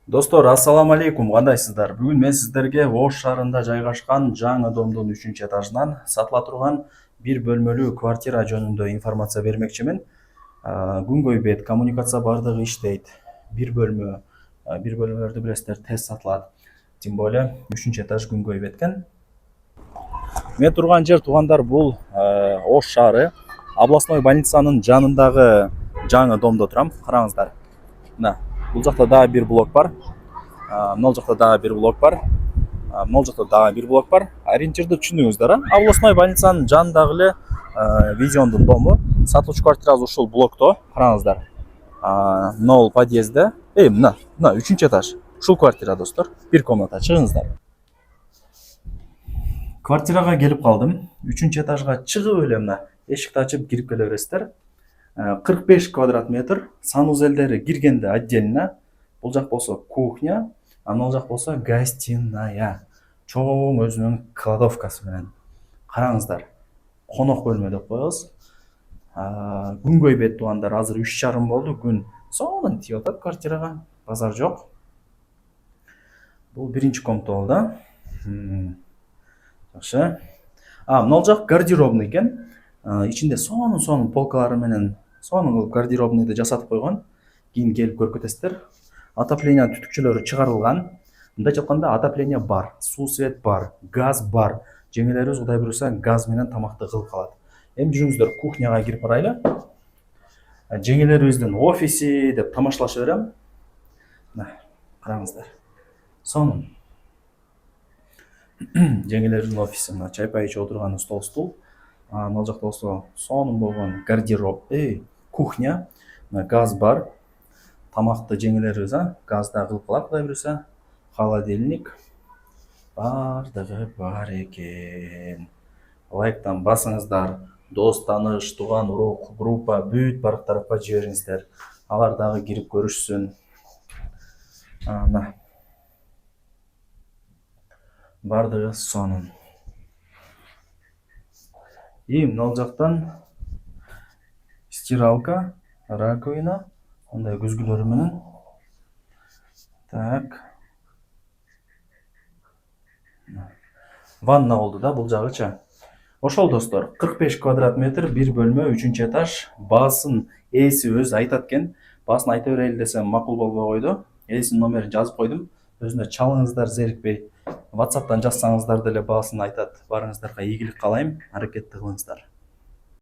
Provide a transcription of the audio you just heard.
Достор, ассаламу алейкум, кандайсыздар? Бүгүн мен сиздерге Ош шаарында жайгашкан жаңы домдун 3-этажынан сатыла турган бир бөлмөлүү квартира жөнүндө информация бермекчимин. Күнгөй бет, коммуникация бардыгы иштейт. Бир бөлмөлөрдү билесиздер, тез сатылат. Тем более 3-этаж күнгөй бет экен. Мен турган жер туугандар бул Ош шаары, областной больницанын жанындагы жаңы домдо турам. Караңыздар. Мына, бул жакта дагы бир блок бар. Мына жакта дагы бир блок бар. Мына жакта дагы бир блок бар. Ориентирди түшүндүңүздөр, областной больницанын жанындагы эле Визиондун дому. Сатылуучу квартирасы ушул блокто. Караңыздар. Мына бул подъезде. Мына 3-этаж. Ушул квартира, достор. Бир комната. Чыгыңыздар. Квартирага келип калдым. 3-этажга чыгып эле мына эшикти ачып кирип келе бересиздер. 45 квадрат метр. Санузелдери киргенде отдельно. Бул жак болсо кухня, ал жак болсо гостиная. Чоң өзүнүн кладовкасы менен. Караңыздар. Конок бөлмө деп коебуз. Күнгөй бет туугандар, азыр 3:30 болду. Күн сонун тиеп атат квартирага. Базар жок. Бул биринчи комната болду. Жакшы. Мына жак гардеробный экен. Ичинде сонун полкалары менен сонун кылып гардеробныйды жасатып койгон. Кийин келип көрүп кетесиздер. Отопление түтүкчөлөрү чыгарылган. Мындайча айтканда отопление бар, суу свет бар, газ бар. Жеңелерибиз Кудай буюрса газ менен тамакты кылып калат. Эми жүрүңүздөр, кухняга кирип барайлы. Жеңелерибиздин офиси деп тамашалаша берем. Мына, караңыздар. Сонун. Жеңелерибиздин офиси, мына чай пай ичип отурган стол. Мына жакта болсо сонун болгон гардероб, кухня, газ бар. Тамакты жеңелерибиз газда кылып калат, Кудай буюрса. Холодильник бардыгы бар экен. Лайктан басыңыздар. Дос, тааныш, тууган, урук, группа бүт бар тарапка жибериңиздер. Алар дагы кирип көрүшсүн. Мына. Бардыгы сонун. Мына жактан стиралка, раковина, андай күзгүлөрү менен. Так. Ванна болду да бул жагыча. Ошол достор, 45 квадрат метр, бир бөлмө, 3-этаж. Баасын ээси өзү айтат экен. Баасын айта берели десем макул болбой койду. Ээсинин номерин жазып койдум. Өзүнө чалыңыздар, зерикпей. WhatsApp'тан жазсаңыздар деле баасын айтат. Барыңыздарга ийгилик каалайм. Аракетти кылыңыздар.